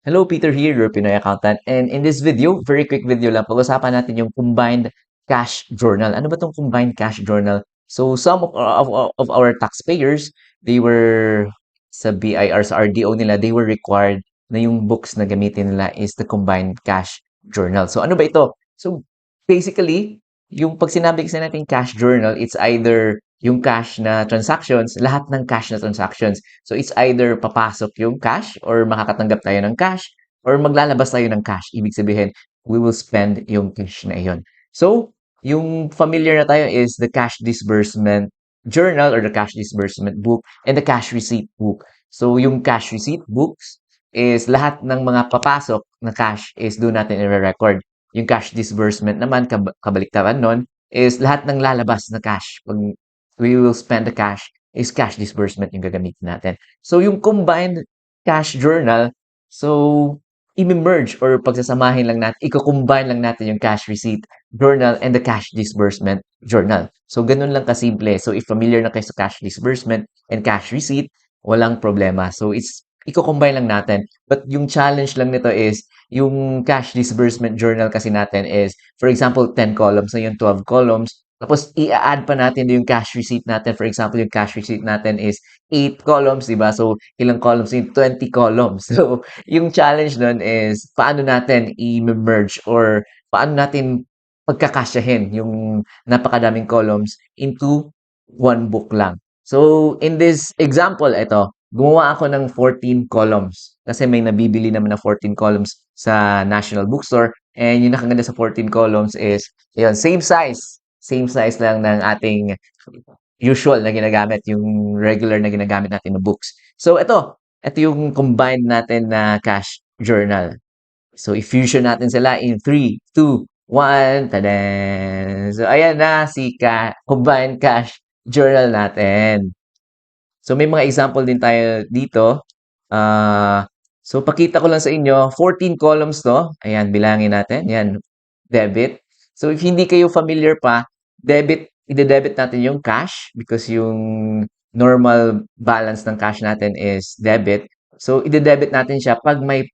Hello, Peter here, your Pinoy accountant. And in this video, very quick video lang, pag-usapan natin yung combined cash journal. Ano ba tong combined cash journal? So, some of our taxpayers, they were sa BIR, sa RDO nila, they were required na yung books na gamitin nila is the combined cash journal. So, ano ba ito? So, basically, yung pag sinabi kasi natin cash journal, it's either yung cash na transactions, lahat ng cash na transactions. So, it's either papasok yung cash or makakatanggap tayo ng cash or maglalabas tayo ng cash. Ibig sabihin, we will spend yung cash na iyon. So, yung familiar na tayo is the cash disbursement journal or the cash disbursement book and the cash receipt book. So, yung cash receipt books is lahat ng mga papasok na cash is doon natin i-record. Yung cash disbursement naman, kabaliktaran nun, is lahat ng lalabas na cash. Pag we will spend the cash, is cash disbursement yung gagamitin natin. So, yung combined cash journal, so, i-merge or pagsasamahin lang natin, i-combine lang natin yung cash receipt journal and the cash disbursement journal. So, ganun lang kasimple. So, if familiar na kayo sa cash disbursement and cash receipt, walang problema. So, i-combine lang natin. But yung challenge lang nito is, yung cash disbursement journal kasi natin is, for example, 10 columns na yung 12 columns. Tapos, i-add pa natin yung cash receipt natin. For example, yung cash receipt natin is 8 columns, di ba? So, ilang columns yung 20 columns. So, yung challenge nun is, paano natin i-merge or paano natin pagkakasyahin yung napakadaming columns into one book lang. So, in this example, ito, gumawa ako ng 14 columns kasi may nabibili naman na 14 columns sa National Bookstore and yung nakaganda sa 14 columns is yun, same size lang ng ating usual na ginagamit, yung regular na ginagamit natin na books. So ito yung combined natin na cash journal. So i-fusion natin sila in 3, 2, 1, tadan! So ayan na si combined cash journal natin. So may mga example din tayo dito. So pakita ko lang sa inyo, 14 columns to. Ayan, bilangin natin. Yan, debit. So if hindi kayo familiar pa, ide-debit natin yung cash because yung normal balance ng cash natin is debit. So ide-debit natin siya pag may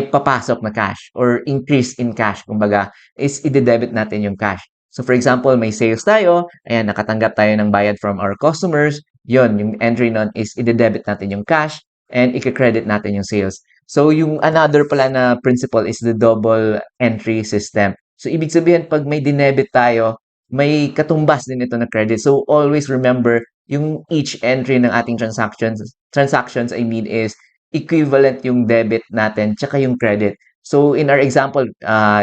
papasok na cash or increase in cash, kumbaga, is ide-debit natin yung cash. So for example, may sales tayo, ayan, nakatanggap tayo ng bayad from our customers, yon yung entry nun is ide-debit natin yung cash and i-credit natin yung sales. So yung another pala na principle is the double entry system. So ibig sabihin, pag may dinebit tayo, may katumbas din ito na credit. So always remember, yung each entry ng ating transactions I mean is equivalent yung debit natin tsaka yung credit. So in our example,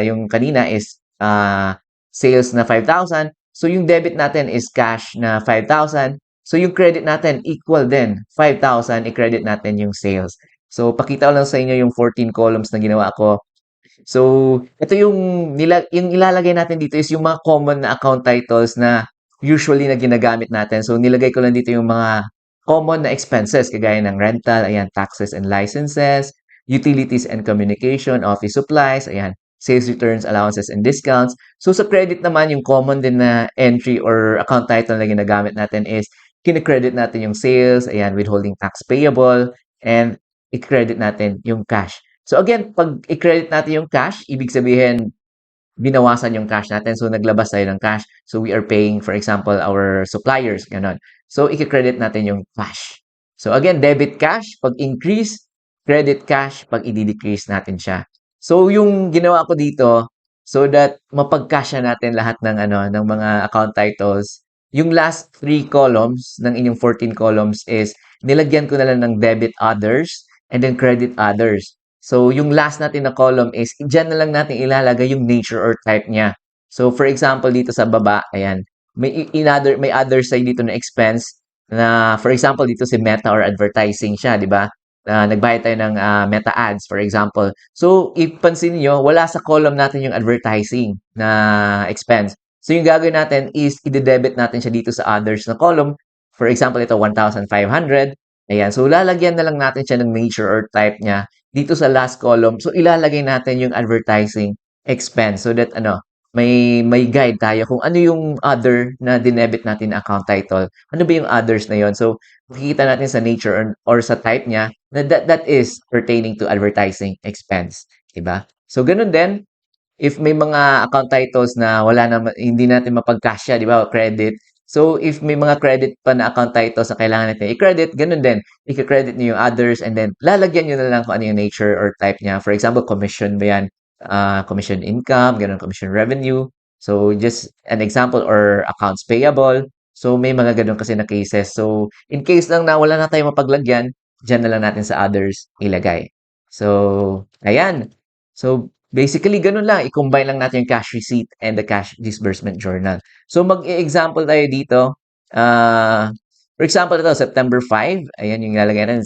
yung kanina is sales na 5,000. So yung debit natin is cash na 5,000. So yung credit natin equal din 5,000 i-credit natin yung sales. So pakita ko lang sa inyo yung 14 columns na ginawa ko. So ito yung ilalagay natin dito is yung mga common na account titles na usually na ginagamit natin. So nilagay ko lang dito yung mga common na expenses kagaya ng rental, ayan, taxes and licenses, utilities and communication, office supplies, ayan, sales returns, allowances and discounts. So sa credit naman, yung common din na entry or account title na ginagamit natin is kine-credit natin yung sales, ayan, withholding tax payable, and i-credit natin yung cash. So again, pag i-credit natin yung cash, ibig sabihin binawasan yung cash natin. So, naglabas tayo ng cash. So, we are paying, for example, our suppliers. Ganon. So, i-credit natin yung cash. So, again, debit cash, pag increase, credit cash, pag i-decrease natin siya. So, yung ginawa ko dito, so that mapagkasya natin lahat ng, ng mga account titles, yung last 3 columns ng inyong 14 columns is, nilagyan ko na lang ng debit others, and then credit others. So, yung last natin na column is, dyan na lang natin ilalagay yung nature or type niya. So, for example, dito sa baba, ayan, may other side dito na expense na, for example, dito si Meta or advertising siya, di ba? Nagbayad tayo ng Meta ads, for example. So, ipansin niyo, wala sa column natin yung advertising na expense. So, yung gagawin natin is, i-debit natin siya dito sa others na column. For example, ito, 1,500. Ayan, so lalagyan na lang natin siya ng nature or type niya dito sa last column. So, ilalagay natin yung advertising expense so that may guide tayo kung ano yung other na dinebit natin na account title. Ano ba yung others na yon? So, makikita natin sa nature or sa type niya na that is pertaining to advertising expense, 'di ba? So, ganun din if may mga account titles na wala na hindi natin mapagkasya, 'di ba, credit. So, if may mga credit pa na account titles na kailangan natin i-credit, ganun din. I-credit niyo yung others and then lalagyan niyo na lang kung ano yung nature or type niya. For example, commission ba yan? Commission income, ganun, commission revenue. So, just an example or accounts payable. So, may mga ganun kasi na cases. So, in case lang na wala na tayong mapaglagyan, dyan na lang natin sa others ilagay. So, ayan. So, basically, ganun lang. I-combine lang natin yung cash receipt and the cash disbursement journal. So, mag-example tayo dito. For example, ito, September 5. Ayan yung ilalagay natin.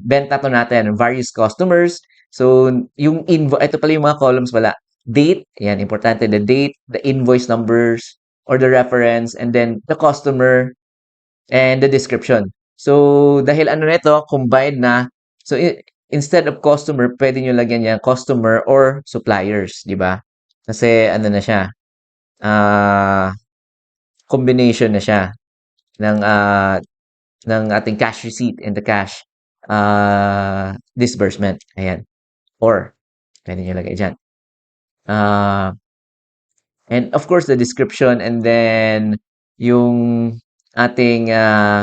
Benta to natin. Various customers. So, yung invoice, ito pala yung mga columns pala. Date. Ayan, importante. The date, the invoice numbers, or the reference, and then the customer, and the description. So, dahil ano nito, combined na. So, instead of customer, pwede nyo lagyan niya customer or suppliers, di ba? Kasi ano na siya, ah, combination na siya ng, ng ating cash receipt and the cash disbursement. Ayan. Or, pwede nyo lagay dyan. Ah, And of course, the description and then yung ating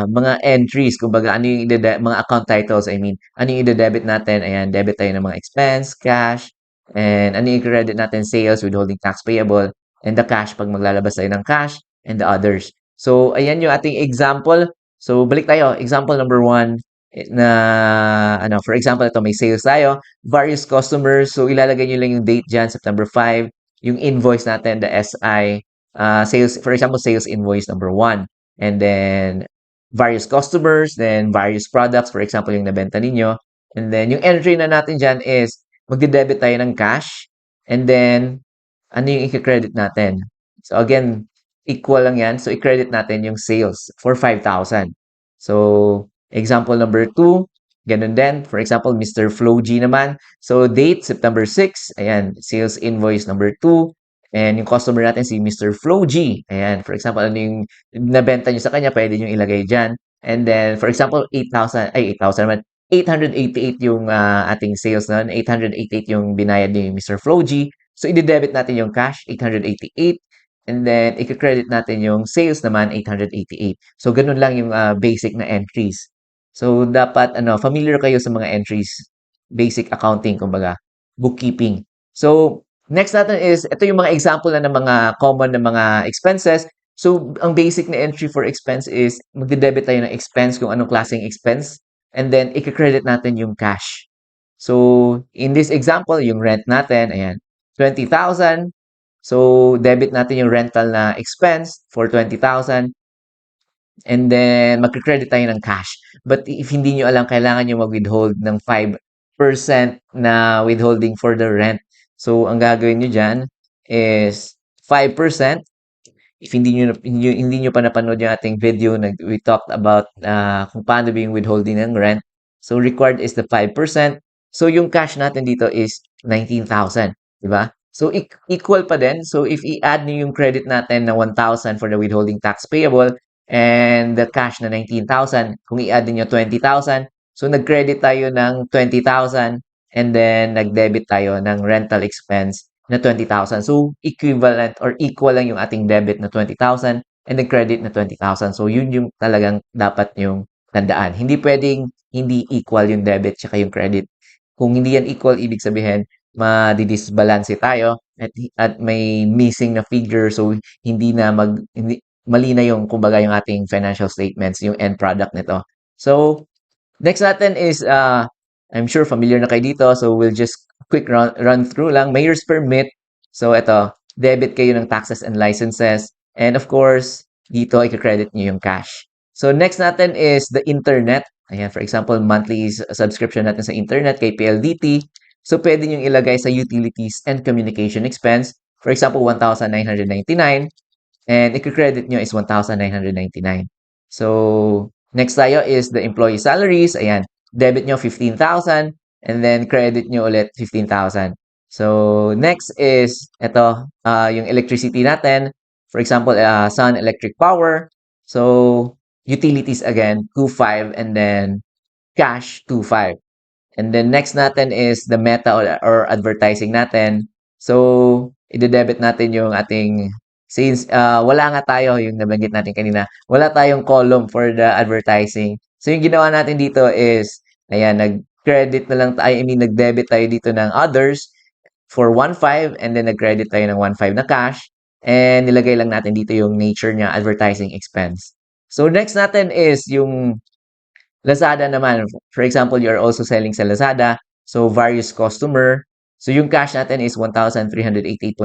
mga entries, kumbaga ano yung mga account titles, I mean, ano yung ide-debit natin? Ayan, debit tayo ng mga expense, cash, and ano yung credit natin? Sales, withholding tax payable, and the cash pag maglalabas tayo ng cash, and the others. So, ayan yung ating example. So, balik tayo. Example number 1 na, ano, for example, ito may sales tayo, various customers. So, ilalagay nyo lang yung date dyan, September 5, yung invoice natin, the SI, sales, for example, sales invoice number 1. And then, various customers, then various products, for example, yung nabenta ninyo. And then, yung entry na natin dyan is, magde-debit tayo ng cash. And then, ano yung i-credit natin? So, again, equal lang yan. So, i-credit natin yung sales for 5,000. So, example number 2, ganun din. For example, Mr. Flo G naman. So, date, September 6. Ayan, sales invoice number 2. And yung customer natin, si Mr. Flo G. Ayan, for example, ano yung nabenta nyo sa kanya, pwede nyo ilagay dyan. And then, for example, 8,000, ay, 8,000 naman. 888 yung ating sales nun. 888 yung binayad ni Mr. Flo G. So, i-debit natin yung cash, 888. And then, i-credit natin yung sales naman, 888. So, ganun lang yung basic na entries. So, dapat, familiar kayo sa mga entries. Basic accounting, kumbaga, bookkeeping. So, next natin is, ito yung mga example na ng mga common na mga expenses. So, ang basic na entry for expense is, magde-debit tayo ng expense kung anong klaseng expense. And then, i-credit natin yung cash. So, in this example, yung rent natin, ayan, 20,000. So, debit natin yung rental na expense for 20,000. And then, magka-credit tayo ng cash. But if hindi nyo alam, kailangan nyo mag-withhold ng 5% na withholding for the rent. So, ang gagawin nyo dyan is 5%. If hindi nyo pa napanood yung ating video, we talked about kung paano ba yung withholding ng rent. So, required is the 5%. So, yung cash natin dito is 19,000. Diba? So, equal pa din. So, if i-add nyo yung credit natin na 1,000 for the withholding tax payable and the cash na 19,000, kung i-add nyo 20,000, so nag-credit tayo ng 20,000 and then nag-debit tayo ng rental expense na 20,000. So, equivalent or equal lang yung ating debit na 20,000 and the credit na 20,000. So, yun yung talagang dapat yung tandaan. Hindi pwedeng hindi equal yung debit tsaka yung credit. Kung hindi yan equal, ibig sabihin, madidisbalance tayo at may missing na figure. So, mali na yung, kumbaga, yung ating financial statements, yung end product nito. So, next natin is, I'm sure familiar na kayo dito. So, we'll just quick run through lang. Mayor's permit. So, ito, debit kayo ng taxes and licenses. And of course, dito, i-credit nyo yung cash. So, next natin is the internet. Ayan, for example, monthly subscription natin sa internet kay PLDT. So, pwede nyo ilagay sa utilities and communication expense. For example, 1,999. And i-credit nyo is 1,999. So, next tayo is the employee salaries. Ayan, debit nyo 15,000 and then credit nyo ulit 15,000. So, next is ito, yung electricity natin. For example, sun electric power. So, utilities again, 2.5 and then cash 2.5. And then next natin is the meta or advertising natin. So, ide-debit natin yung ating since wala nga tayo yung nabanggit natin kanina, wala tayong column for the advertising. So, yung ginawa natin dito is ayan, nag-credit na lang tayo, I mean nag-debit tayo dito ng others for 1.5 and then nag-credit tayo ng 1.5 na cash and nilagay lang natin dito yung nature niya advertising expense. So, next natin is yung Lazada naman, for example, you're also selling sa Lazada, so various customer. So yung cash natin is 1,388.03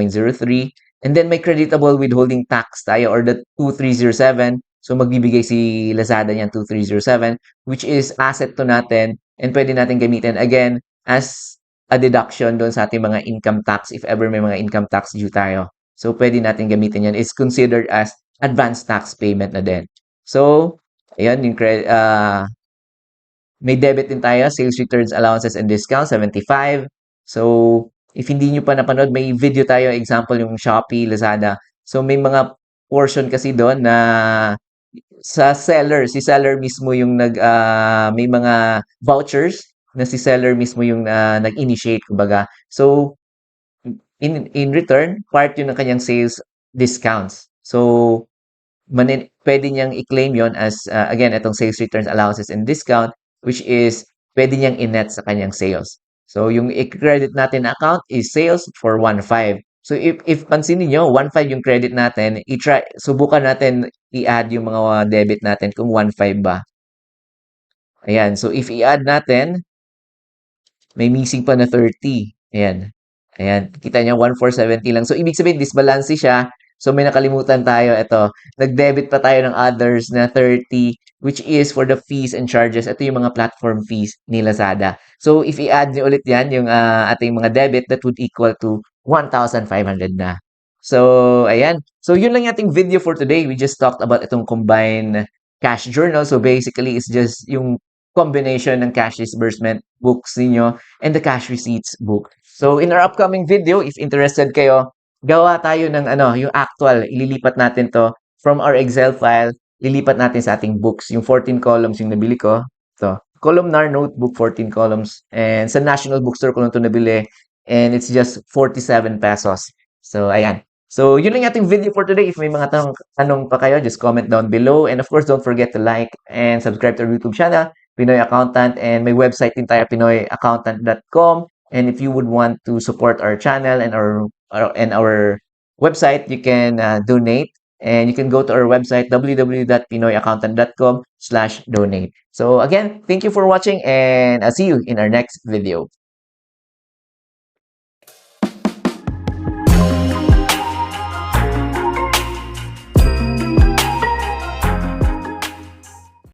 and then may creditable withholding tax tayo or the 2307. So magbibigay si Lazada niyan 2307 which is asset to natin and pwede natin gamitin again as a deduction doon sa ating mga income tax if ever may mga income tax due tayo. So pwede natin gamitin yan. It's considered as advanced tax payment na din. So, ayan yung may debit din tayo, sales returns, allowances, and discounts, 75. So, if hindi nyo pa napanood, may video tayo, example yung Shopee, Lazada. So, may mga portion kasi doon na sa seller, si seller mismo yung may mga vouchers na si seller mismo yung nag-initiate, kumbaga. So, in return, part yun ng kanyang sales discounts. So, pwede niyang i-claim yon as, again, itong sales returns, allowances, and discount, which is pwede niyang i-net sa kanyang sales. So, yung i-credit natin na account is sales for 1.5. So, if pansinin niyo, 1.5 yung credit natin, subukan natin i-add yung mga debit natin kung 1.5 ba. Ayan. So, if i-add natin, may missing pa na 30. Ayan. Ayan. Kita niyo, 1,470 lang. So, ibig sabihin, disbalance siya. So, may nakalimutan tayo. Ito, nag-debit pa tayo ng others na 30, which is for the fees and charges. Ito yung mga platform fees ni Lazada. So, if i-add niyo ulit yan, yung ating mga debit, that would equal to 1,500 na. So, ayan. So, yun lang yung ating video for today. We just talked about itong combined cash journal. So, basically, it's just yung combination ng cash disbursement books ninyo and the cash receipts book. So in our upcoming video, if interested kayo, gawa tayo ng yung actual, ililipat natin to from our Excel file, lilipat natin sa ating books, yung 14 columns yung nabili ko. So, columnar notebook, 14 columns. And sa National Bookstore ko lang ito nabili. And it's just 47 pesos. So, ayan. So, yun lang yung ating video for today. If may mga tanong pa kayo, just comment down below. And of course, don't forget to like and subscribe to our YouTube channel, Pinoy Accountant. And may website din tayo, pinoyaccountant.com. And if you would want to support our channel and our website, you can donate. And you can go to our website, www.pinoyaccountant.com/donate. So again, thank you for watching and I'll see you in our next video.